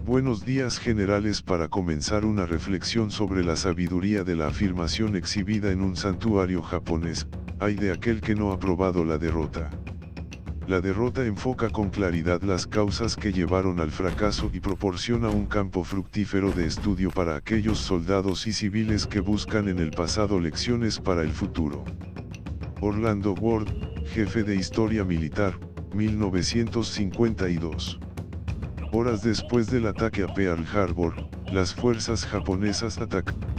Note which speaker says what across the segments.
Speaker 1: Buenos días generales. Para comenzar una reflexión sobre la sabiduría de la afirmación exhibida en un santuario japonés, ay de aquel que no ha probado la derrota. La derrota enfoca con claridad las causas que llevaron al fracaso y proporciona un campo fructífero de estudio para aquellos soldados y civiles que buscan en el pasado lecciones para el futuro. Orlando Ward, jefe de Historia Militar, 1952. Horas después del ataque a Pearl Harbor, las fuerzas japonesas atacaron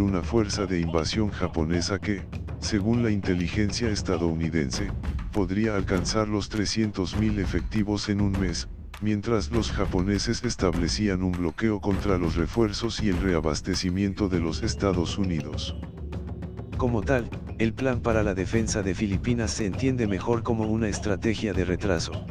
Speaker 1: una fuerza de invasión japonesa que, según la inteligencia estadounidense, podría alcanzar los 300.000 efectivos en un mes, mientras los japoneses establecían un bloqueo contra los refuerzos y el reabastecimiento de los Estados Unidos.
Speaker 2: Como tal, el plan para la defensa de Filipinas se entiende mejor como una estrategia de retraso.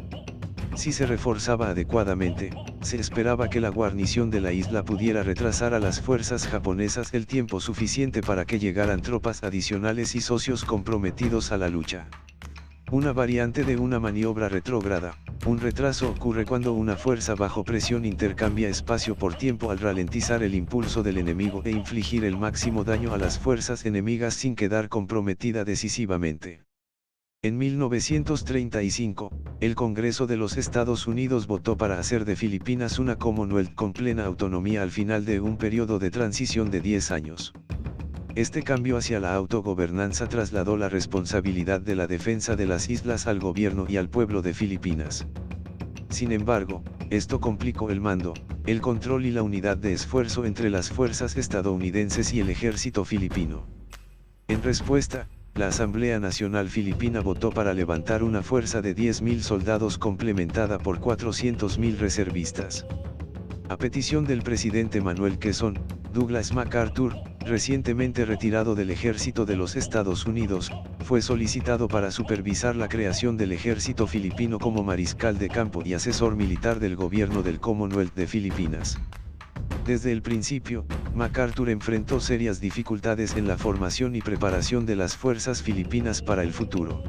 Speaker 2: Si se reforzaba adecuadamente, se esperaba que la guarnición de la isla pudiera retrasar a las fuerzas japonesas el tiempo suficiente para que llegaran tropas adicionales y socios comprometidos a la lucha. Una variante de una maniobra retrógrada, un retraso ocurre cuando una fuerza bajo presión intercambia espacio por tiempo al ralentizar el impulso del enemigo e infligir el máximo daño a las fuerzas enemigas sin quedar comprometida decisivamente. En 1935, el Congreso de los Estados Unidos votó para hacer de Filipinas una Commonwealth con plena autonomía al final de un periodo de transición de 10 años. Este cambio hacia la autogobernanza trasladó la responsabilidad de la defensa de las islas al gobierno y al pueblo de Filipinas. Sin embargo, esto complicó el mando, el control y la unidad de esfuerzo entre las fuerzas estadounidenses y el ejército filipino. En respuesta, la Asamblea Nacional Filipina votó para levantar una fuerza de 10.000 soldados complementada por 400.000 reservistas. A petición del presidente Manuel Quezón, Douglas MacArthur, recientemente retirado del ejército de los Estados Unidos, fue solicitado para supervisar la creación del ejército filipino como mariscal de campo y asesor militar del gobierno del Commonwealth de Filipinas. Desde el principio, MacArthur enfrentó serias dificultades en la formación y preparación de las fuerzas filipinas para el futuro.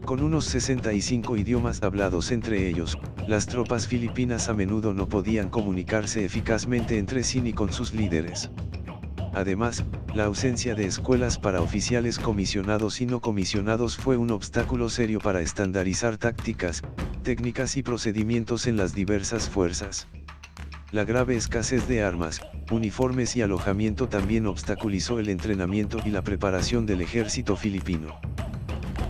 Speaker 2: Con unos 65 idiomas hablados entre ellos, las tropas filipinas a menudo no podían comunicarse eficazmente entre sí ni con sus líderes. Además, la ausencia de escuelas para oficiales comisionados y no comisionados fue un obstáculo serio para estandarizar tácticas, técnicas y procedimientos en las diversas fuerzas. La grave escasez de armas, uniformes y alojamiento también obstaculizó el entrenamiento y la preparación del ejército filipino.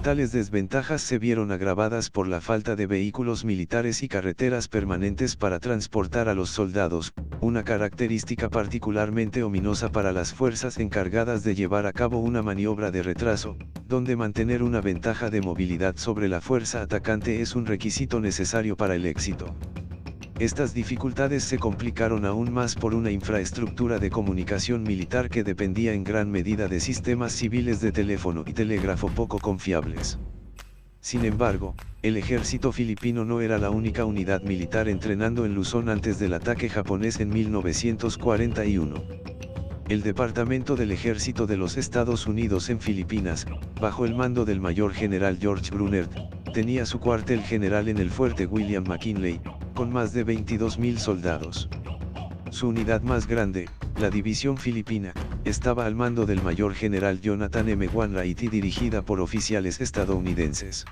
Speaker 2: Tales desventajas se vieron agravadas por la falta de vehículos militares y carreteras permanentes para transportar a los soldados, una característica particularmente ominosa para las fuerzas encargadas de llevar a cabo una maniobra de retraso, donde mantener una ventaja de movilidad sobre la fuerza atacante es un requisito necesario para el éxito. Estas dificultades se complicaron aún más por una infraestructura de comunicación militar que dependía en gran medida de sistemas civiles de teléfono y telégrafo poco confiables. Sin embargo, el ejército filipino no era la única unidad militar entrenando en Luzón antes del ataque japonés en 1941. El Departamento del Ejército de los Estados Unidos en Filipinas, bajo el mando del mayor general George Brunert, tenía su cuartel general en el fuerte William McKinley, con más de 22.000 soldados. Su unidad más grande, la División Filipina, estaba al mando del mayor general Jonathan M. Wainwright y dirigida por oficiales estadounidenses.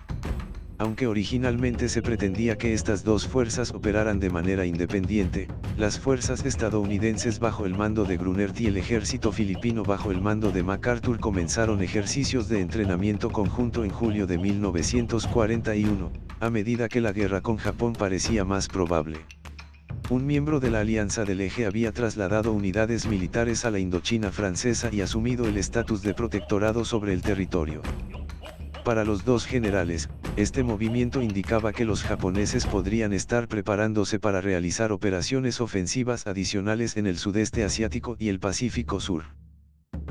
Speaker 2: Aunque originalmente se pretendía que estas dos fuerzas operaran de manera independiente, las fuerzas estadounidenses bajo el mando de Brunert y el ejército filipino bajo el mando de MacArthur comenzaron ejercicios de entrenamiento conjunto en julio de 1941, a medida que la guerra con Japón parecía más probable. Un miembro de la Alianza del Eje había trasladado unidades militares a la Indochina francesa y asumido el estatus de protectorado sobre el territorio. Para los dos generales, este movimiento indicaba que los japoneses podrían estar preparándose para realizar operaciones ofensivas adicionales en el sudeste asiático y el Pacífico Sur.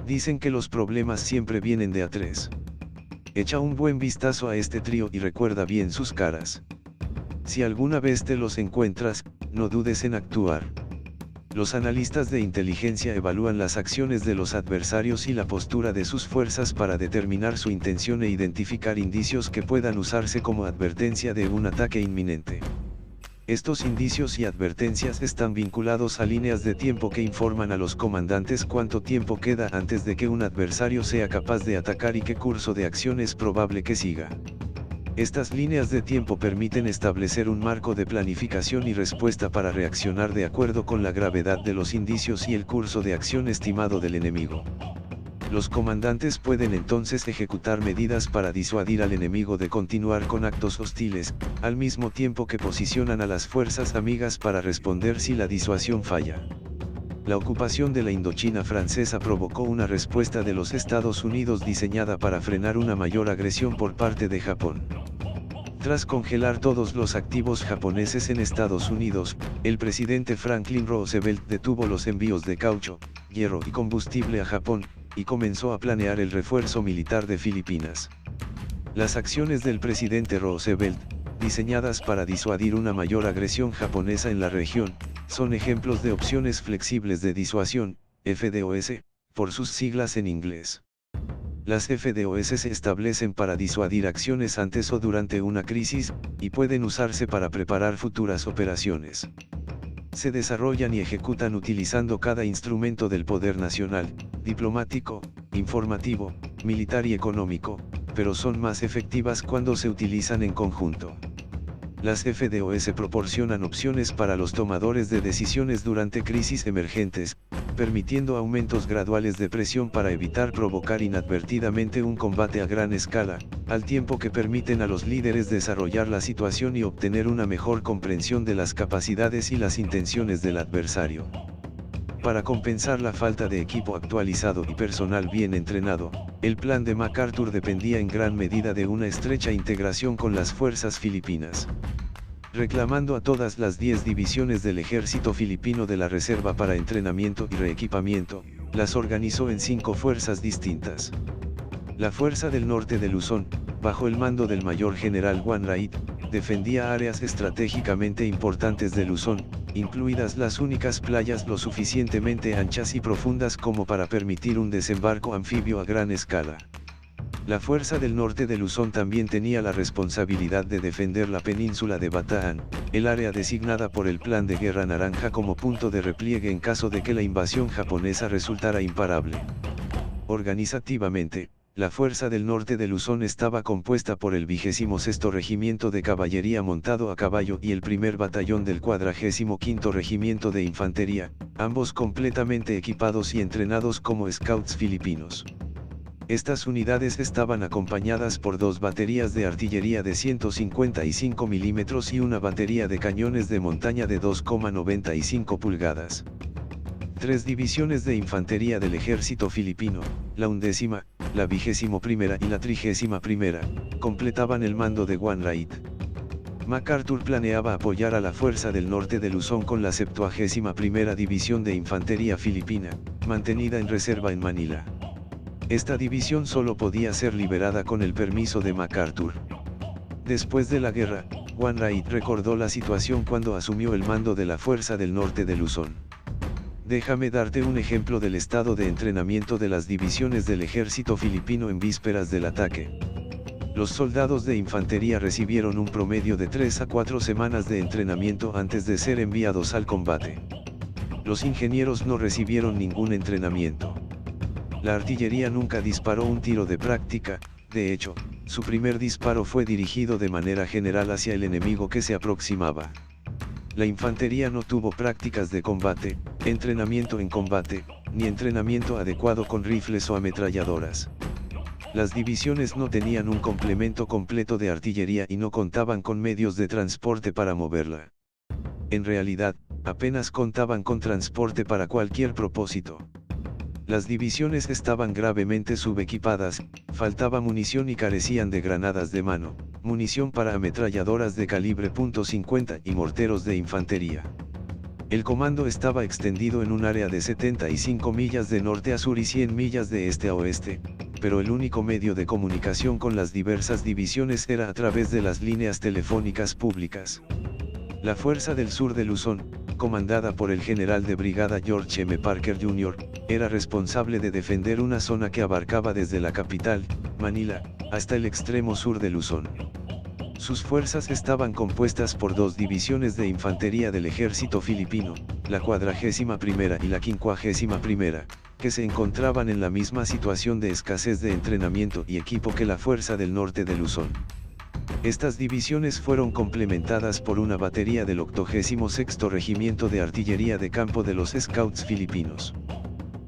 Speaker 2: Dicen que los problemas siempre vienen de a tres. Echa un buen vistazo a este trío y recuerda bien sus caras. Si alguna vez te los encuentras, no dudes en actuar. Los analistas de inteligencia evalúan las acciones de los adversarios y la postura de sus fuerzas para determinar su intención e identificar indicios que puedan usarse como advertencia de un ataque inminente. Estos indicios y advertencias están vinculados a líneas de tiempo que informan a los comandantes cuánto tiempo queda antes de que un adversario sea capaz de atacar y qué curso de acción es probable que siga. Estas líneas de tiempo permiten establecer un marco de planificación y respuesta para reaccionar de acuerdo con la gravedad de los indicios y el curso de acción estimado del enemigo. Los comandantes pueden entonces ejecutar medidas para disuadir al enemigo de continuar con actos hostiles, al mismo tiempo que posicionan a las fuerzas amigas para responder si la disuasión falla. La ocupación de la Indochina francesa provocó una respuesta de los Estados Unidos diseñada para frenar una mayor agresión por parte de Japón. Tras congelar todos los activos japoneses en Estados Unidos, el presidente Franklin Roosevelt detuvo los envíos de caucho, hierro y combustible a Japón, y comenzó a planear el refuerzo militar de Filipinas. Las acciones del presidente Roosevelt, diseñadas para disuadir una mayor agresión japonesa en la región, son ejemplos de opciones flexibles de disuasión, FDOS, por sus siglas en inglés. Las FDOS se establecen para disuadir acciones antes o durante una crisis, y pueden usarse para preparar futuras operaciones. Se desarrollan y ejecutan utilizando cada instrumento del poder nacional, diplomático, informativo, militar y económico, pero son más efectivas cuando se utilizan en conjunto. Las FDOS proporcionan opciones para los tomadores de decisiones durante crisis emergentes, permitiendo aumentos graduales de presión para evitar provocar inadvertidamente un combate a gran escala, al tiempo que permiten a los líderes desarrollar la situación y obtener una mejor comprensión de las capacidades y las intenciones del adversario. Para compensar la falta de equipo actualizado y personal bien entrenado, el plan de MacArthur dependía en gran medida de una estrecha integración con las fuerzas filipinas. Reclamando a todas las 10 divisiones del ejército filipino de la reserva para entrenamiento y reequipamiento, las organizó en 5 fuerzas distintas. La Fuerza del Norte de Luzón, bajo el mando del mayor general Wainwright, defendía áreas estratégicamente importantes de Luzón, incluidas las únicas playas lo suficientemente anchas y profundas como para permitir un desembarco anfibio a gran escala. La Fuerza del Norte de Luzón también tenía la responsabilidad de defender la península de Bataan, el área designada por el Plan de Guerra Naranja como punto de repliegue en caso de que la invasión japonesa resultara imparable. Organizativamente, la Fuerza del Norte de Luzón estaba compuesta por el 26º Regimiento de Caballería montado a caballo y el primer batallón del 45º Regimiento de Infantería, ambos completamente equipados y entrenados como scouts filipinos. Estas unidades estaban acompañadas por 2 baterías de artillería de 155 milímetros y una batería de cañones de montaña de 2,95 pulgadas. 3 divisiones de infantería del ejército filipino, la 11ª, la 21ª y la 31ª, completaban el mando de Wainwright. MacArthur planeaba apoyar a la Fuerza del Norte de Luzón con la 71ª División de Infantería Filipina, mantenida en reserva en Manila. Esta división solo podía ser liberada con el permiso de MacArthur. Después de la guerra, Wainwright recordó la situación cuando asumió el mando de la Fuerza del Norte de Luzón. Déjame darte un ejemplo del estado de entrenamiento de las divisiones del ejército filipino en vísperas del ataque. Los soldados de infantería recibieron un promedio de 3 a 4 semanas de entrenamiento antes de ser enviados al combate. Los ingenieros no recibieron ningún entrenamiento. La artillería nunca disparó un tiro de práctica, de hecho, su primer disparo fue dirigido de manera general hacia el enemigo que se aproximaba. La infantería no tuvo prácticas de combate, entrenamiento en combate, ni entrenamiento adecuado con rifles o ametralladoras. Las divisiones no tenían un complemento completo de artillería y no contaban con medios de transporte para moverla. En realidad, apenas contaban con transporte para cualquier propósito. Las divisiones estaban gravemente subequipadas, faltaba munición y carecían de granadas de mano, munición para ametralladoras de calibre .50 y morteros de infantería. El comando estaba extendido en un área de 75 millas de norte a sur y 100 millas de este a oeste, pero el único medio de comunicación con las diversas divisiones era a través de las líneas telefónicas públicas. La Fuerza del Sur de Luzón, comandada por el general de brigada George M. Parker Jr., era responsable de defender una zona que abarcaba desde la capital, Manila, hasta el extremo sur de Luzón. Sus fuerzas estaban compuestas por 2 divisiones de infantería del ejército filipino, la 41ª y la 51ª, que se encontraban en la misma situación de escasez de entrenamiento y equipo que la Fuerza del Norte de Luzón. Estas divisiones fueron complementadas por una batería del 86º Regimiento de Artillería de Campo de los Scouts filipinos.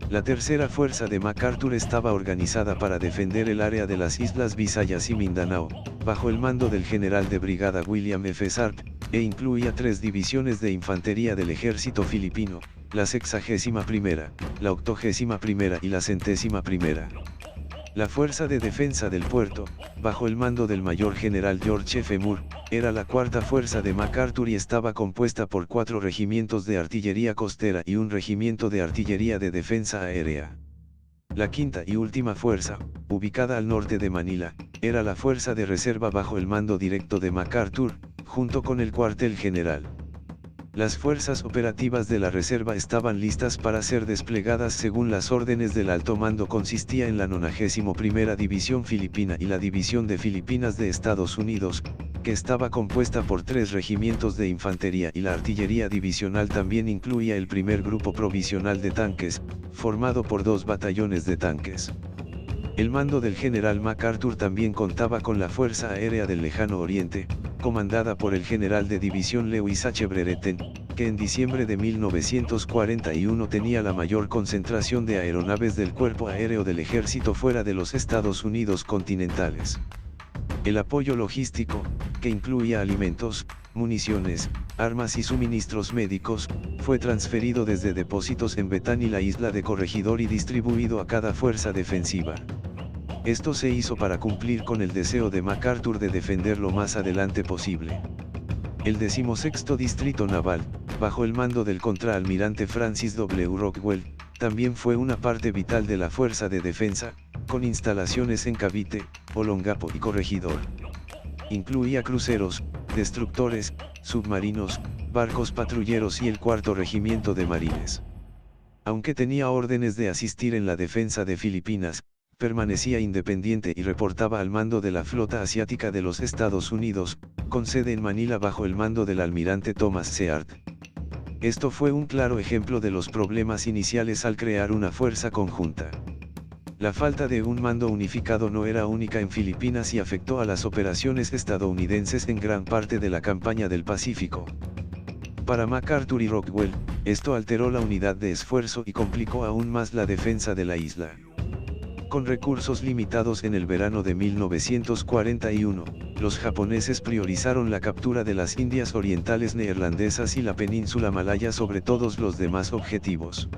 Speaker 2: La tercera fuerza de MacArthur estaba organizada para defender el área de las Islas Visayas y Mindanao, bajo el mando del general de brigada William F. Sharp, e incluía 3 divisiones de infantería del ejército filipino, la 61ª, la 81ª y la 101ª. La Fuerza de Defensa del Puerto, bajo el mando del mayor general George F. Moore, era la 4ª fuerza de MacArthur y estaba compuesta por 4 regimientos de artillería costera y un regimiento de artillería de defensa aérea. La 5ª y última fuerza, ubicada al norte de Manila, era la fuerza de reserva bajo el mando directo de MacArthur, junto con el cuartel general. Las fuerzas operativas de la reserva estaban listas para ser desplegadas según las órdenes del alto mando. Consistía en la 91ª División Filipina y la División de Filipinas de Estados Unidos, que estaba compuesta por 3 regimientos de infantería, y la artillería divisional también incluía el primer grupo provisional de tanques, formado por 2 batallones de tanques. El mando del general MacArthur también contaba con la Fuerza Aérea del Lejano Oriente, comandada por el general de división Lewis H. Brereton, que en diciembre de 1941 tenía la mayor concentración de aeronaves del Cuerpo Aéreo del Ejército fuera de los Estados Unidos continentales. El apoyo logístico, que incluía alimentos, municiones, armas y suministros médicos, fue transferido desde depósitos en Betán y la isla de Corregidor y distribuido a cada fuerza defensiva. Esto se hizo para cumplir con el deseo de MacArthur de defender lo más adelante posible. El 16º Distrito Naval, bajo el mando del contraalmirante Francis W. Rockwell, también fue una parte vital de la Fuerza de Defensa, con instalaciones en Cavite, Olongapo y Corregidor. Incluía cruceros, destructores, submarinos, barcos patrulleros y el 4º Regimiento de Marines. Aunque tenía órdenes de asistir en la defensa de Filipinas, permanecía independiente y reportaba al mando de la Flota Asiática de los Estados Unidos, con sede en Manila bajo el mando del almirante Thomas Seard. Esto fue un claro ejemplo de los problemas iniciales al crear una fuerza conjunta. La falta de un mando unificado no era única en Filipinas y afectó a las operaciones estadounidenses en gran parte de la campaña del Pacífico. Para MacArthur y Rockwell, esto alteró la unidad de esfuerzo y complicó aún más la defensa de la isla. Con recursos limitados en el verano de 1941, los japoneses priorizaron la captura de las Indias Orientales Neerlandesas y la península malaya sobre todos los demás objetivos.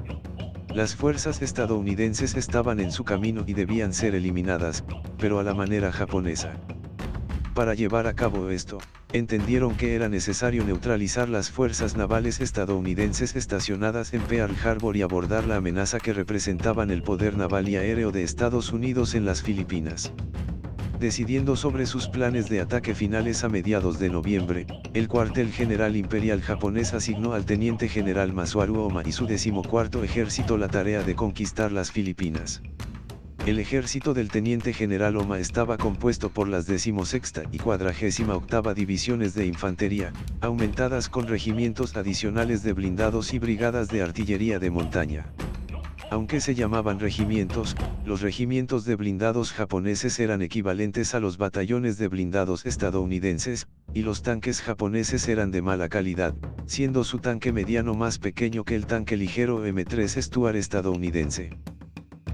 Speaker 2: Las fuerzas estadounidenses estaban en su camino y debían ser eliminadas, pero a la manera japonesa. Para llevar a cabo esto, entendieron que era necesario neutralizar las fuerzas navales estadounidenses estacionadas en Pearl Harbor y abordar la amenaza que representaban el poder naval y aéreo de Estados Unidos en las Filipinas. Decidiendo sobre sus planes de ataque finales a mediados de noviembre, el cuartel general imperial japonés asignó al teniente general Masuaru Oma y su 14º ejército la tarea de conquistar las Filipinas. El ejército del teniente general Oma estaba compuesto por las 16ª y 48ª divisiones de infantería, aumentadas con regimientos adicionales de blindados y brigadas de artillería de montaña. Aunque se llamaban regimientos, los regimientos de blindados japoneses eran equivalentes a los batallones de blindados estadounidenses, y los tanques japoneses eran de mala calidad, siendo su tanque mediano más pequeño que el tanque ligero M3 Stuart estadounidense.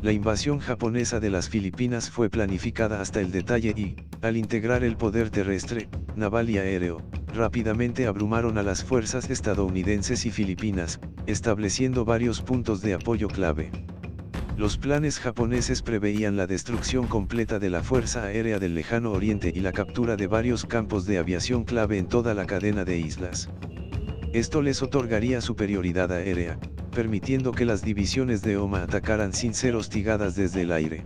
Speaker 2: La invasión japonesa de las Filipinas fue planificada hasta el detalle y, al integrar el poder terrestre, naval y aéreo, rápidamente abrumaron a las fuerzas estadounidenses y filipinas, estableciendo varios puntos de apoyo clave. Los planes japoneses preveían la destrucción completa de la Fuerza Aérea del Lejano Oriente y la captura de varios campos de aviación clave en toda la cadena de islas. Esto les otorgaría superioridad aérea, permitiendo que las divisiones de Oma atacaran sin ser hostigadas desde el aire.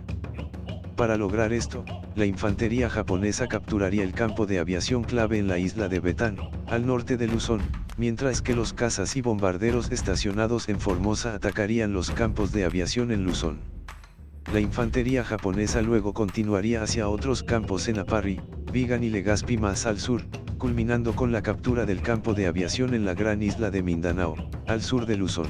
Speaker 2: Para lograr esto, la infantería japonesa capturaría el campo de aviación clave en la isla de Betán, al norte de Luzón, mientras que los cazas y bombarderos estacionados en Formosa atacarían los campos de aviación en Luzón. La infantería japonesa luego continuaría hacia otros campos en Aparri, Vigan y Legazpi más al sur, culminando con la captura del campo de aviación en la gran isla de Mindanao, al sur de Luzón.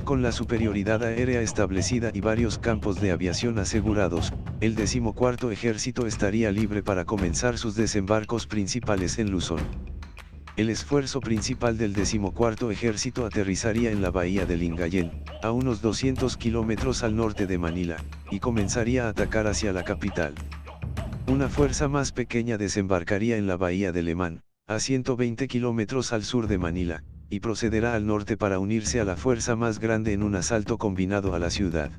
Speaker 2: Con la superioridad aérea establecida y varios campos de aviación asegurados, el 14º Ejército estaría libre para comenzar sus desembarcos principales en Luzón. El esfuerzo principal del 14º Ejército aterrizaría en la bahía de Lingayen, a unos 200 kilómetros al norte de Manila, y comenzaría a atacar hacia la capital. Una fuerza más pequeña desembarcaría en la bahía de Lemán, a 120 kilómetros al sur de Manila, y procederá al norte para unirse a la fuerza más grande en un asalto combinado a la ciudad.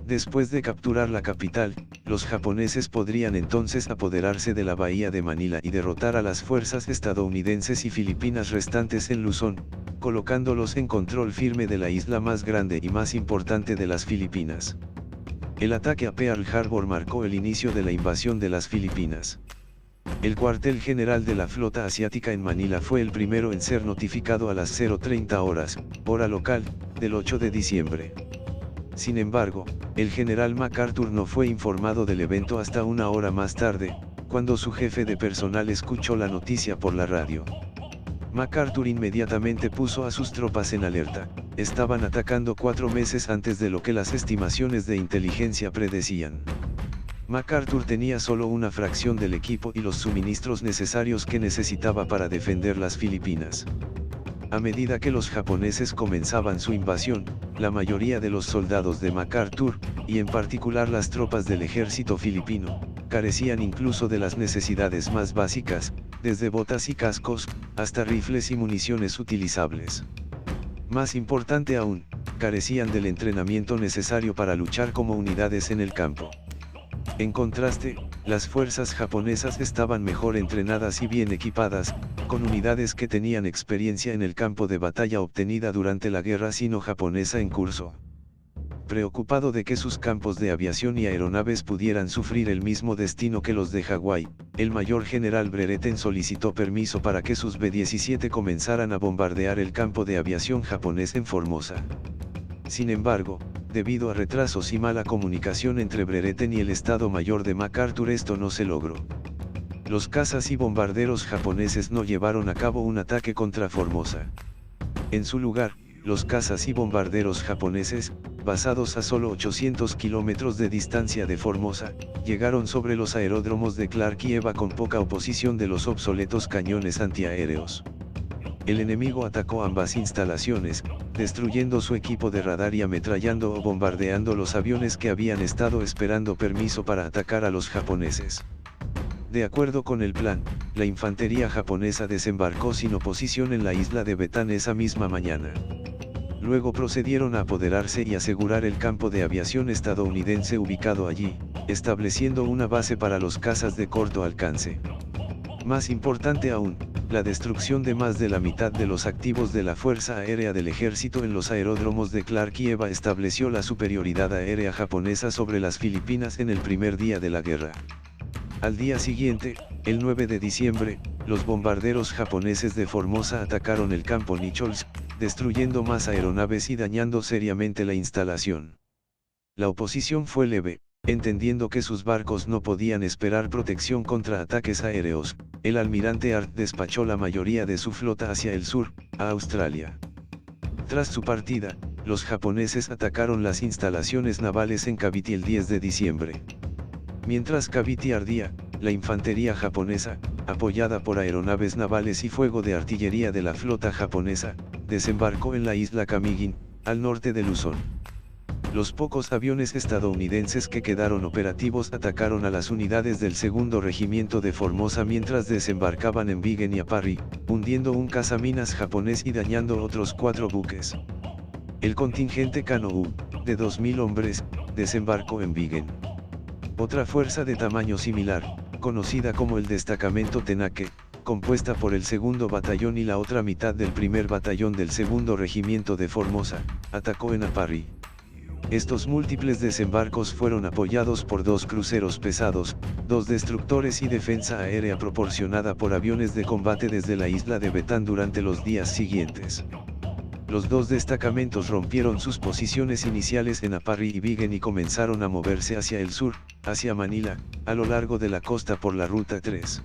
Speaker 2: Después de capturar la capital, los japoneses podrían entonces apoderarse de la bahía de Manila y derrotar a las fuerzas estadounidenses y filipinas restantes en Luzón, colocándolos en control firme de la isla más grande y más importante de las Filipinas. El ataque a Pearl Harbor marcó el inicio de la invasión de las Filipinas. El cuartel general de la flota asiática en Manila fue el primero en ser notificado a las 0:30 horas, hora local, del 8 de diciembre. Sin embargo, el general MacArthur no fue informado del evento hasta una hora más tarde, cuando su jefe de personal escuchó la noticia por la radio. MacArthur inmediatamente puso a sus tropas en alerta. Estaban atacando 4 meses antes de lo que las estimaciones de inteligencia predecían. MacArthur tenía solo una fracción del equipo y los suministros necesarios que necesitaba para defender las Filipinas. A medida que los japoneses comenzaban su invasión, la mayoría de los soldados de MacArthur, y en particular las tropas del ejército filipino, carecían incluso de las necesidades más básicas, desde botas y cascos, hasta rifles y municiones utilizables. Más importante aún, carecían del entrenamiento necesario para luchar como unidades en el campo. En contraste, las fuerzas japonesas estaban mejor entrenadas y bien equipadas, con unidades que tenían experiencia en el campo de batalla obtenida durante la guerra sino-japonesa en curso. Preocupado de que sus campos de aviación y aeronaves pudieran sufrir el mismo destino que los de Hawái, el mayor general Brereton solicitó permiso para que sus B-17 comenzaran a bombardear el campo de aviación japonés en Formosa. Sin embargo, debido a retrasos y mala comunicación entre Brereton y el Estado Mayor de MacArthur, esto no se logró. Los cazas y bombarderos japoneses no llevaron a cabo un ataque contra Formosa. En su lugar, los cazas y bombarderos japoneses, basados a solo 800 kilómetros de distancia de Formosa, llegaron sobre los aeródromos de Clark y Eva con poca oposición de los obsoletos cañones antiaéreos. El enemigo atacó ambas instalaciones, destruyendo su equipo de radar y ametrallando o bombardeando los aviones que habían estado esperando permiso para atacar a los japoneses. De acuerdo con el plan, la infantería japonesa desembarcó sin oposición en la isla de Bataan esa misma mañana. Luego procedieron a apoderarse y asegurar el campo de aviación estadounidense ubicado allí, estableciendo una base para los cazas de corto alcance. Más importante aún, la destrucción de más de la mitad de los activos de la Fuerza Aérea del Ejército en los aeródromos de Clark y Eva estableció la superioridad aérea japonesa sobre las Filipinas en el primer día de la guerra. Al día siguiente, el 9 de diciembre, los bombarderos japoneses de Formosa atacaron el campo Nichols, destruyendo más aeronaves y dañando seriamente la instalación. La oposición fue leve, entendiendo que sus barcos no podían esperar protección contra ataques aéreos. El almirante Art despachó la mayoría de su flota hacia el sur, a Australia. Tras su partida, los japoneses atacaron las instalaciones navales en Cavite el 10 de diciembre. Mientras Cavite ardía, la infantería japonesa, apoyada por aeronaves navales y fuego de artillería de la flota japonesa, desembarcó en la isla Camiguin, al norte de Luzón. Los pocos aviones estadounidenses que quedaron operativos atacaron a las unidades del segundo regimiento de Formosa mientras desembarcaban en Vigen y Apari, hundiendo un cazaminas japonés y dañando otros 4 buques. El contingente Kano-U, de 2.000 hombres, desembarcó en Vigen. Otra fuerza de tamaño similar, conocida como el destacamento Tenake, compuesta por el segundo batallón y la otra mitad del primer batallón del segundo regimiento de Formosa, atacó en Apari. Estos múltiples desembarcos fueron apoyados por 2 cruceros pesados, 2 destructores y defensa aérea proporcionada por aviones de combate desde la isla de Bataan durante los días siguientes. Los 2 destacamentos rompieron sus posiciones iniciales en Apari y Vigen y comenzaron a moverse hacia el sur, hacia Manila, a lo largo de la costa por la Ruta 3.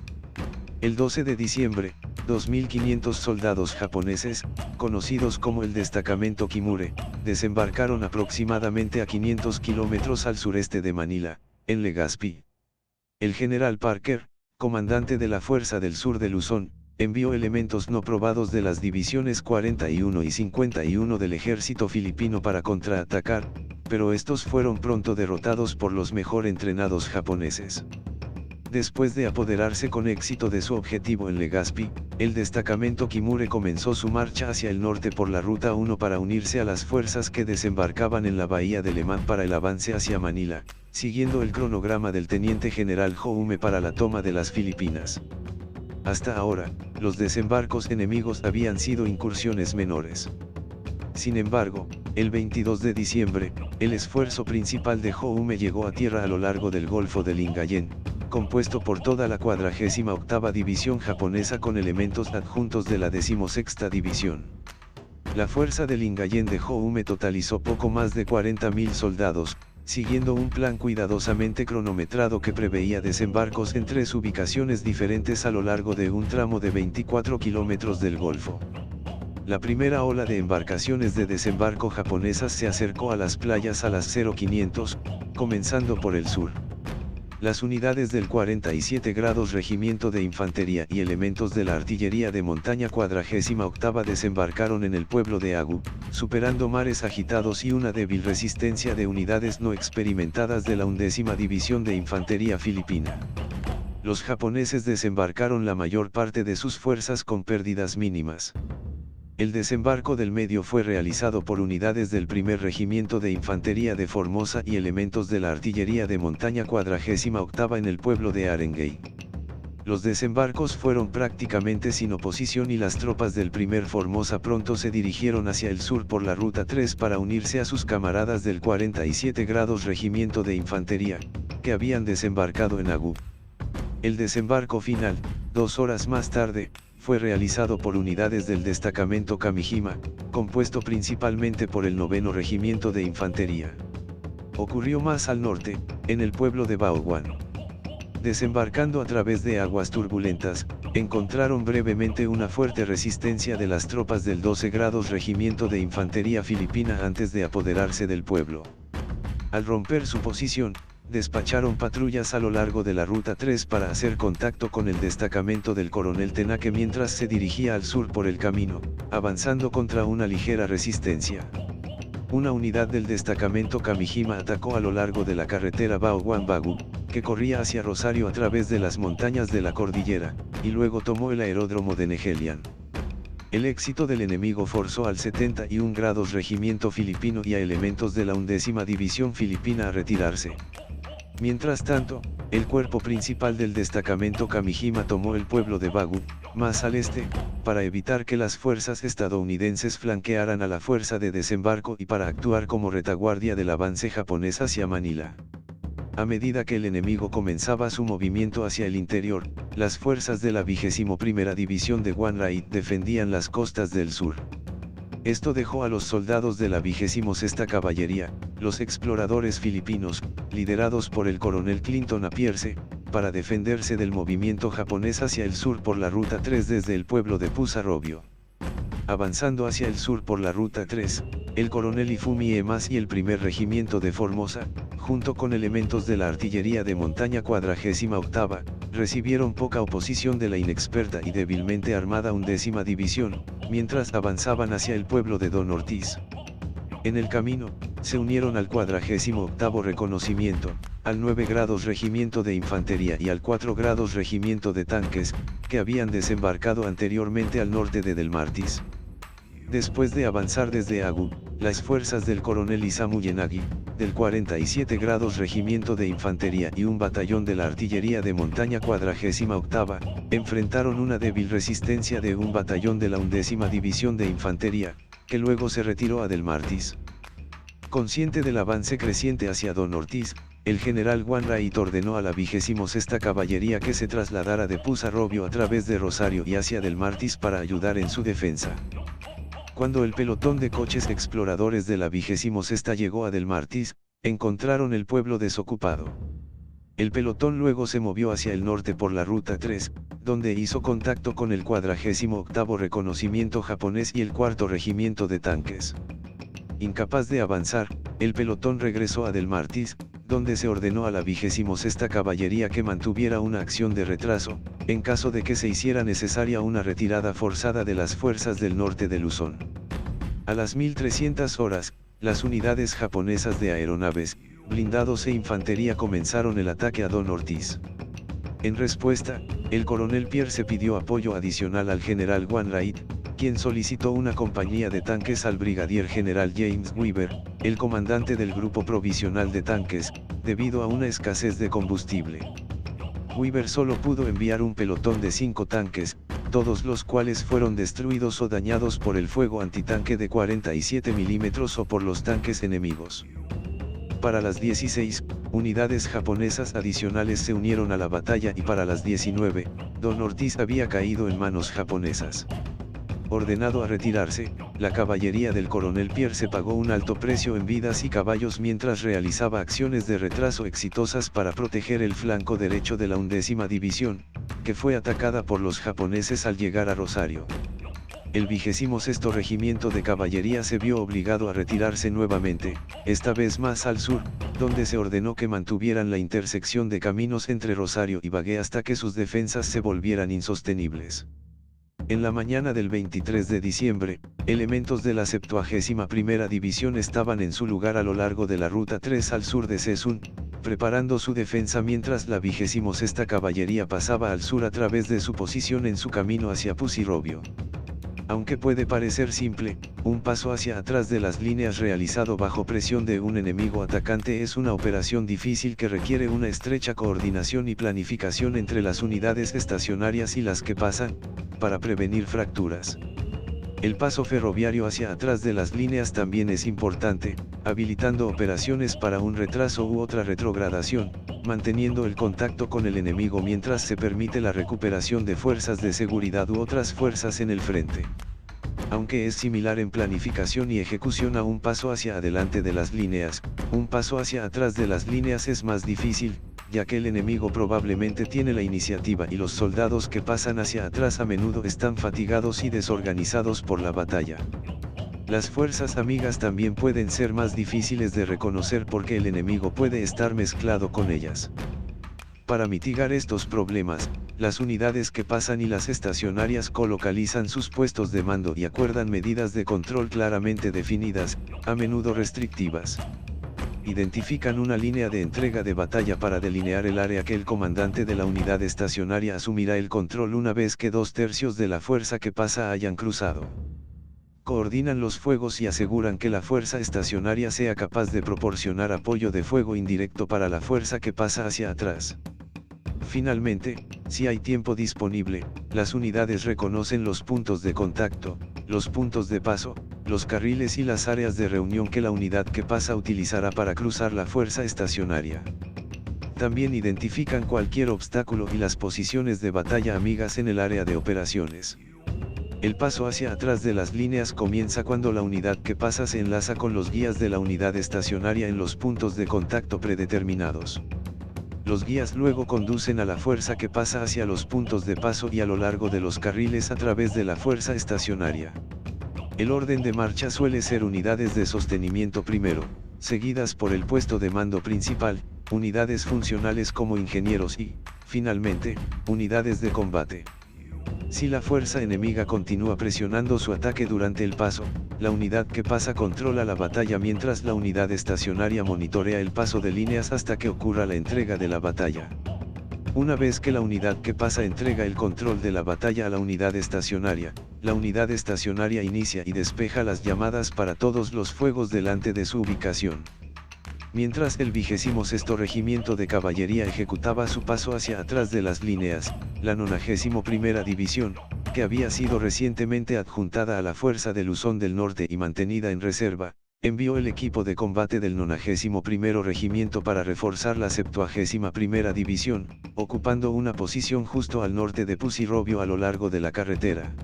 Speaker 2: El 12 de diciembre, 2.500 soldados japoneses, conocidos como el destacamento Kimure, desembarcaron aproximadamente a 500 kilómetros al sureste de Manila, en Legazpi. El general Parker, comandante de la Fuerza del Sur de Luzón, envió elementos no probados de las divisiones 41 y 51 del ejército filipino para contraatacar, pero estos fueron pronto derrotados por los mejor entrenados japoneses. Después de apoderarse con éxito de su objetivo en Legazpi, el destacamento Kimure comenzó su marcha hacia el norte por la Ruta 1 para unirse a las fuerzas que desembarcaban en la bahía de Lemán para el avance hacia Manila, siguiendo el cronograma del teniente general Joume para la toma de las Filipinas. Hasta ahora, los desembarcos enemigos habían sido incursiones menores. Sin embargo, el 22 de diciembre, el esfuerzo principal de Joume llegó a tierra a lo largo del Golfo de Lingayen, compuesto por toda la 48ª División japonesa con elementos adjuntos de la 16ª División. La fuerza de Lingayen de Joume totalizó poco más de 40.000 soldados, siguiendo un plan cuidadosamente cronometrado que preveía desembarcos en 3 ubicaciones diferentes a lo largo de un tramo de 24 kilómetros del Golfo. La primera ola de embarcaciones de desembarco japonesas se acercó a las playas a las 0500, comenzando por el sur. Las unidades del 47 grados Regimiento de Infantería y elementos de la Artillería de Montaña 48ª desembarcaron en el pueblo de Agu, superando mares agitados y una débil resistencia de unidades no experimentadas de la 11ª División de Infantería Filipina. los japoneses desembarcaron la mayor parte de sus fuerzas con pérdidas mínimas. El desembarco del medio fue realizado por unidades del primer Regimiento de Infantería de Formosa y elementos de la Artillería de Montaña 48ª en el pueblo de Arengey. Los desembarcos fueron prácticamente sin oposición y las tropas del primer Formosa pronto se dirigieron hacia el sur por la Ruta 3 para unirse a sus camaradas del 47 grados Regimiento de Infantería, que habían desembarcado en Agú. El desembarco final, 2 horas más tarde, fue realizado por unidades del destacamento Kamijima, compuesto principalmente por el 9º Regimiento de Infantería. Ocurrió más al norte, en el pueblo de Baoguán. Desembarcando a través de aguas turbulentas, encontraron brevemente una fuerte resistencia de las tropas del 12 grados Regimiento de Infantería Filipina antes de apoderarse del pueblo. Al romper su posición, despacharon patrullas a lo largo de la Ruta 3 para hacer contacto con el destacamento del coronel Tenaque mientras se dirigía al sur por el camino, avanzando contra una ligera resistencia. Una unidad del destacamento Kamijima atacó a lo largo de la carretera Baoguán-Bagú, que corría hacia Rosario a través de las montañas de la cordillera, y luego tomó el aeródromo de Negelian. El éxito del enemigo forzó al 71 grados Regimiento Filipino y a elementos de la 11ª División Filipina a retirarse. Mientras tanto, el cuerpo principal del destacamento Kamijima tomó el pueblo de Bagú, más al este, para evitar que las fuerzas estadounidenses flanquearan a la fuerza de desembarco y para actuar como retaguardia del avance japonés hacia Manila. A medida que el enemigo comenzaba su movimiento hacia el interior, las fuerzas de la 21ª División de Wanrai defendían las costas del sur. Esto dejó a los soldados de la 26ª Caballería, los exploradores filipinos, liderados por el coronel Clinton A. Pierce, para defenderse del movimiento japonés hacia el sur por la Ruta 3 desde el pueblo de Pusarrobio. Avanzando hacia el sur por la Ruta 3, el coronel Ifumi Emas y el primer Regimiento de Formosa, junto con elementos de la Artillería de Montaña 48ª, recibieron poca oposición de la inexperta y débilmente armada 11ª División, mientras avanzaban hacia el pueblo de Don Ortiz. En el camino, se unieron al 48º Reconocimiento, al 9 grados Regimiento de Infantería y al 4 grados Regimiento de Tanques, que habían desembarcado anteriormente al norte de Del Martis. Después de avanzar desde Agú, las fuerzas del coronel Isamu Yanagi, del 47 grados Regimiento de Infantería y un batallón de la Artillería de Montaña 48ª, enfrentaron una débil resistencia de un batallón de la 11ª División de Infantería, que luego se retiró a Del Martis. Consciente del avance creciente hacia Don Ortiz, el general Wanrait ordenó a la 26ª Caballería que se trasladara de Pusarrobio a través de Rosario y hacia Del Martis para ayudar en su defensa. Cuando el pelotón de coches exploradores de la 26ª llegó a Del Martis, encontraron el pueblo desocupado. El pelotón luego se movió hacia el norte por la Ruta 3, donde hizo contacto con el 48º Reconocimiento japonés y el 4º Regimiento de Tanques. Incapaz de avanzar, el pelotón regresó a Del Martis, donde se ordenó a la 26ª Caballería que mantuviera una acción de retraso, en caso de que se hiciera necesaria una retirada forzada de las fuerzas del norte de Luzón. A las 1300 horas, las unidades japonesas de aeronaves, blindados e infantería comenzaron el ataque a Don Ortiz. En respuesta, el coronel Pierce pidió apoyo adicional al general Wanrait, quien solicitó una compañía de tanques al brigadier general James Weaver, el comandante del grupo provisional de tanques, debido a una escasez de combustible. Weaver solo pudo enviar un pelotón de 5 tanques, todos los cuales fueron destruidos o dañados por el fuego antitanque de 47 mm o por los tanques enemigos. Para las 16, unidades japonesas adicionales se unieron a la batalla y para las 19, Don Ortiz había caído en manos japonesas. Ordenado a retirarse, la caballería del coronel Pierce pagó un alto precio en vidas y caballos mientras realizaba acciones de retraso exitosas para proteger el flanco derecho de la 11ª División, que fue atacada por los japoneses al llegar a Rosario. El 26º Regimiento de Caballería se vio obligado a retirarse nuevamente, esta vez más al sur, donde se ordenó que mantuvieran la intersección de caminos entre Rosario y Bagué hasta que sus defensas se volvieran insostenibles. En la mañana del 23 de diciembre, elementos de la 71ª División estaban en su lugar a lo largo de la Ruta 3 al sur de Sesun, preparando su defensa mientras la 26ª Caballería pasaba al sur a través de su posición en su camino hacia Pusirobio. Aunque puede parecer simple, un paso hacia atrás de las líneas realizado bajo presión de un enemigo atacante es una operación difícil que requiere una estrecha coordinación y planificación entre las unidades estacionarias y las que pasan, para prevenir fracturas. El paso ferroviario hacia atrás de las líneas también es importante, habilitando operaciones para un retraso u otra retrogradación, manteniendo el contacto con el enemigo mientras se permite la recuperación de fuerzas de seguridad u otras fuerzas en el frente. Aunque es similar en planificación y ejecución a un paso hacia adelante de las líneas, un paso hacia atrás de las líneas es más difícil, ya que el enemigo probablemente tiene la iniciativa y los soldados que pasan hacia atrás a menudo están fatigados y desorganizados por la batalla. Las fuerzas amigas también pueden ser más difíciles de reconocer porque el enemigo puede estar mezclado con ellas. Para mitigar estos problemas, las unidades que pasan y las estacionarias colocalizan sus puestos de mando y acuerdan medidas de control claramente definidas, a menudo restrictivas. Identifican una línea de entrega de batalla para delinear el área que el comandante de la unidad estacionaria asumirá el control una vez que 2/3 de la fuerza que pasa hayan cruzado. Coordinan los fuegos y aseguran que la fuerza estacionaria sea capaz de proporcionar apoyo de fuego indirecto para la fuerza que pasa hacia atrás. Finalmente, si hay tiempo disponible, las unidades reconocen los puntos de contacto, los puntos de paso, los carriles y las áreas de reunión que la unidad que pasa utilizará para cruzar la fuerza estacionaria. También identifican cualquier obstáculo y las posiciones de batalla amigas en el área de operaciones. El paso hacia atrás de las líneas comienza cuando la unidad que pasa se enlaza con los guías de la unidad estacionaria en los puntos de contacto predeterminados. Los guías luego conducen a la fuerza que pasa hacia los puntos de paso y a lo largo de los carriles a través de la fuerza estacionaria. El orden de marcha suele ser unidades de sostenimiento primero, seguidas por el puesto de mando principal, unidades funcionales como ingenieros y, finalmente, unidades de combate. Si la fuerza enemiga continúa presionando su ataque durante el paso, la unidad que pasa controla la batalla mientras la unidad estacionaria monitorea el paso de líneas hasta que ocurra la entrega de la batalla. Una vez que la unidad que pasa entrega el control de la batalla a la unidad estacionaria inicia y despeja las llamadas para todos los fuegos delante de su ubicación. Mientras el 26º Regimiento de Caballería ejecutaba su paso hacia atrás de las líneas, la 91ª División, que había sido recientemente adjuntada a la Fuerza de Luzón del Norte y mantenida en reserva, envió el equipo de combate del 91º Regimiento para reforzar la 71ª División, ocupando una posición justo al norte de Pusirobio a lo largo de la carretera.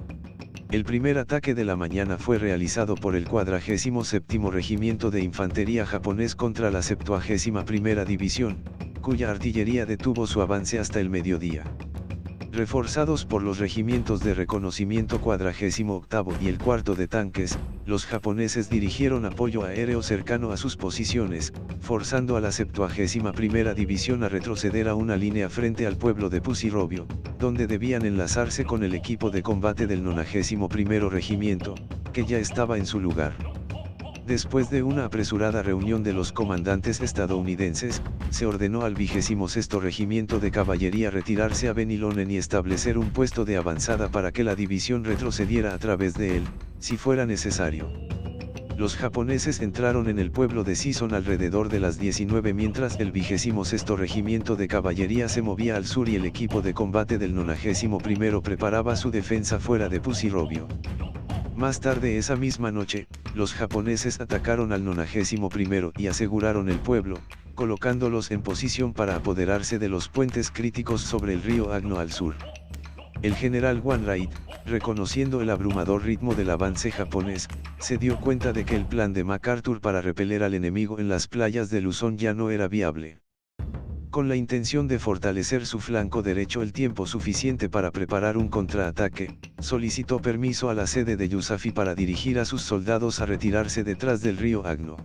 Speaker 2: El primer ataque de la mañana fue realizado por el 47º Regimiento de Infantería japonés contra la 71ª División, cuya artillería detuvo su avance hasta el mediodía. Reforzados por los regimientos de reconocimiento 48º y el 4º de tanques, los japoneses dirigieron apoyo aéreo cercano a sus posiciones, forzando a la 71ª División a retroceder a una línea frente al pueblo de Pusirobio, donde debían enlazarse con el equipo de combate del 91º Regimiento, que ya estaba en su lugar. Después de una apresurada reunión de los comandantes estadounidenses, se ordenó al 26º Regimiento de Caballería retirarse a Benilonen y establecer un puesto de avanzada para que la división retrocediera a través de él, si fuera necesario. Los japoneses entraron en el pueblo de Sison alrededor de las 19 mientras el 26º Regimiento de Caballería se movía al sur y el equipo de combate del 91º preparaba su defensa fuera de Pusirobio. Más tarde esa misma noche, los japoneses atacaron al 91º y aseguraron el pueblo, colocándolos en posición para apoderarse de los puentes críticos sobre el río Agno al sur. El general Wainwright, reconociendo el abrumador ritmo del avance japonés, se dio cuenta de que el plan de MacArthur para repeler al enemigo en las playas de Luzón ya no era viable. Con la intención de fortalecer su flanco derecho el tiempo suficiente para preparar un contraataque, solicitó permiso a la sede de Yusafi para dirigir a sus soldados a retirarse detrás del río Agno.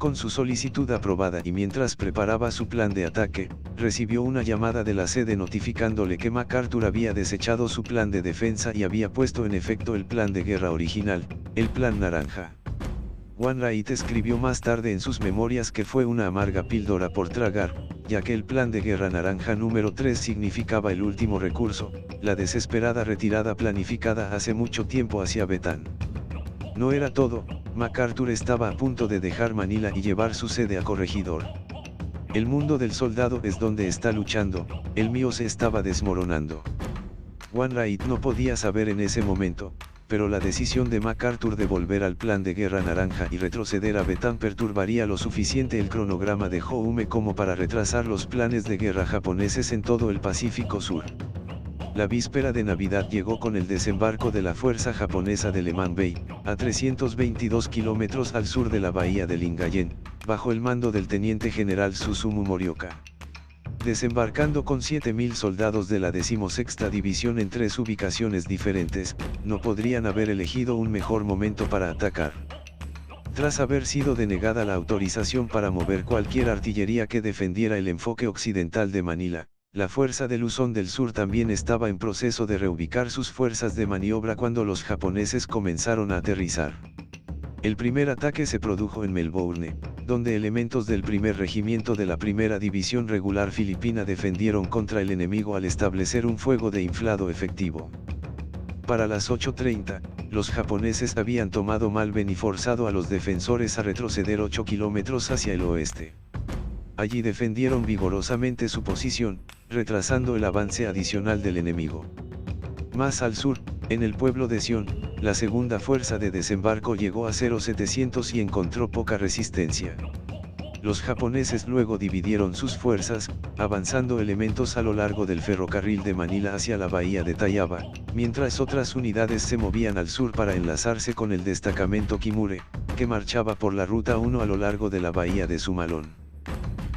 Speaker 2: con su solicitud aprobada y mientras preparaba su plan de ataque, recibió una llamada de la sede notificándole que MacArthur había desechado su plan de defensa y había puesto en efecto el plan de guerra original, el Plan Naranja. Wainwright escribió más tarde en sus memorias que fue una amarga píldora por tragar, ya que el plan de guerra naranja número 3 significaba el último recurso, la desesperada retirada planificada hace mucho tiempo hacia Betán. No era todo, MacArthur estaba a punto de dejar Manila y llevar su sede a Corregidor. El mundo del soldado es donde está luchando, el mío se estaba desmoronando. Wainwright no podía saber en ese momento, pero la decisión de MacArthur de volver al plan de guerra naranja y retroceder a Betán perturbaría lo suficiente el cronograma de Joume como para retrasar los planes de guerra japoneses en todo el Pacífico Sur. La víspera de Navidad llegó con el desembarco de la fuerza japonesa de Lemán Bay, a 322 kilómetros al sur de la bahía de Lingayen, bajo el mando del teniente general Susumu Morioka. Desembarcando con 7.000 soldados de la 16ª División en 3 ubicaciones diferentes, no podrían haber elegido un mejor momento para atacar. Tras haber sido denegada la autorización para mover cualquier artillería que defendiera el enfoque occidental de Manila, la fuerza de Luzón del Sur también estaba en proceso de reubicar sus fuerzas de maniobra cuando los japoneses comenzaron a aterrizar. El primer ataque se produjo en Melbourne, donde elementos del primer regimiento de la primera división regular filipina defendieron contra el enemigo al establecer un fuego de inflado efectivo. Para las 8:30, los japoneses habían tomado Malben y forzado a los defensores a retroceder 8 kilómetros hacia el oeste. Allí defendieron vigorosamente su posición, retrasando el avance adicional del enemigo. Más al sur, en el pueblo de Sion, la segunda fuerza de desembarco llegó a 0700 y encontró poca resistencia. Los japoneses luego dividieron sus fuerzas, avanzando elementos a lo largo del ferrocarril de Manila hacia la bahía de Tayaba, mientras otras unidades se movían al sur para enlazarse con el destacamento Kimure, que marchaba por la ruta 1 a lo largo de la bahía de Sumalón.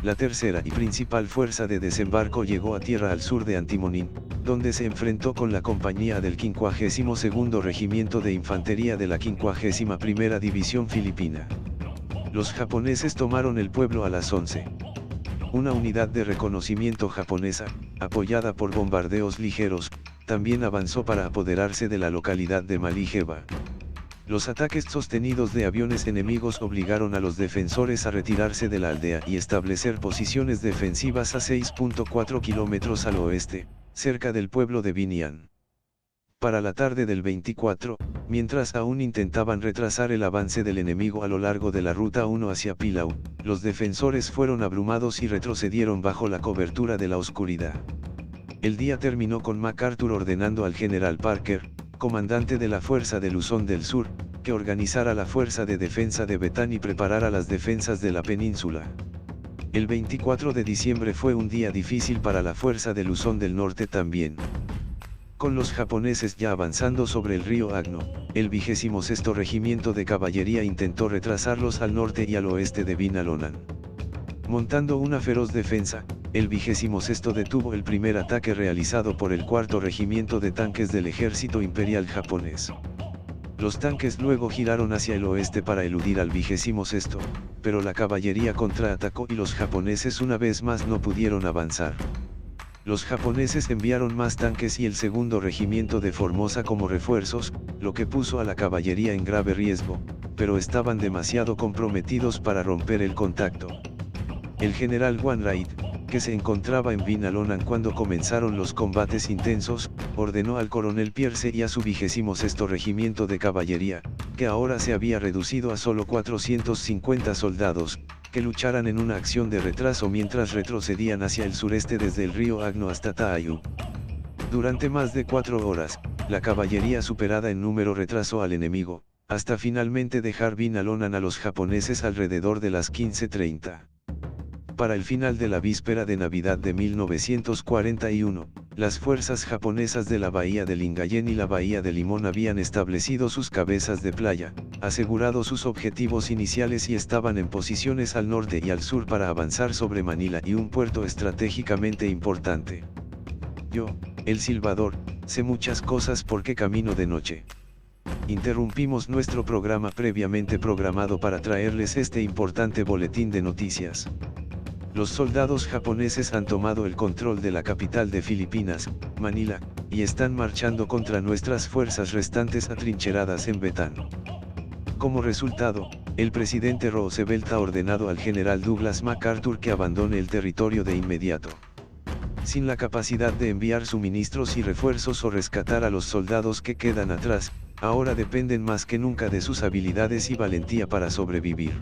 Speaker 2: La tercera y principal fuerza de desembarco llegó a tierra al sur de Antimonín, donde se enfrentó con la compañía del 52º Regimiento de Infantería de la 51ª División Filipina. Los japoneses tomaron el pueblo a las 11. Una unidad de reconocimiento japonesa, apoyada por bombardeos ligeros, también avanzó para apoderarse de la localidad de Malijeva. Los ataques sostenidos de aviones enemigos obligaron a los defensores a retirarse de la aldea y establecer posiciones defensivas a 6.4 kilómetros al oeste, cerca del pueblo de Binian. Para la tarde del 24, mientras aún intentaban retrasar el avance del enemigo a lo largo de la ruta 1 hacia Pillau, los defensores fueron abrumados y retrocedieron bajo la cobertura de la oscuridad. El día terminó con MacArthur ordenando al general Parker, comandante de la Fuerza de Luzón del Sur, que organizara la fuerza de defensa de Betán y preparara las defensas de la península. El 24 de diciembre fue un día difícil para la Fuerza de Luzón del Norte también. Con los japoneses ya avanzando sobre el río Agno, el 26º Regimiento de Caballería intentó retrasarlos al norte y al oeste de Binalonan. Montando una feroz defensa, el 26º detuvo el primer ataque realizado por el 4º Regimiento de Tanques del Ejército Imperial Japonés. Los tanques luego giraron hacia el oeste para eludir al 26º, pero la caballería contraatacó y los japoneses una vez más no pudieron avanzar. Los japoneses enviaron más tanques y el 2º Regimiento de Formosa como refuerzos, lo que puso a la caballería en grave riesgo, pero estaban demasiado comprometidos para romper el contacto. El general Wainwright, que se encontraba en Binalonan cuando comenzaron los combates intensos, ordenó al coronel Pierce y a su 26º Regimiento de Caballería, que ahora se había reducido a solo 450 soldados, que lucharan en una acción de retraso mientras retrocedían hacia el sureste desde el río Agno hasta Taayu. Durante más de 4 horas, la caballería superada en número retrasó al enemigo, hasta finalmente dejar Binalonan a los japoneses alrededor de las 15:30. Para el final de la víspera de Navidad de 1941, las fuerzas japonesas de la bahía de Lingayen y la bahía de Limón habían establecido sus cabezas de playa, asegurado sus objetivos iniciales y estaban en posiciones al norte y al sur para avanzar sobre Manila y un puerto estratégicamente importante. Yo, el silbador, sé muchas cosas porque camino de noche. interrumpimos nuestro programa previamente programado para traerles este importante boletín de noticias. Los soldados japoneses han tomado el control de la capital de Filipinas, Manila, y están marchando contra nuestras fuerzas restantes atrincheradas en Bataan. Como resultado, el presidente Roosevelt ha ordenado al general Douglas MacArthur que abandone el territorio de inmediato. Sin la capacidad de enviar suministros y refuerzos o rescatar a los soldados que quedan atrás, ahora dependen más que nunca de sus habilidades y valentía para sobrevivir.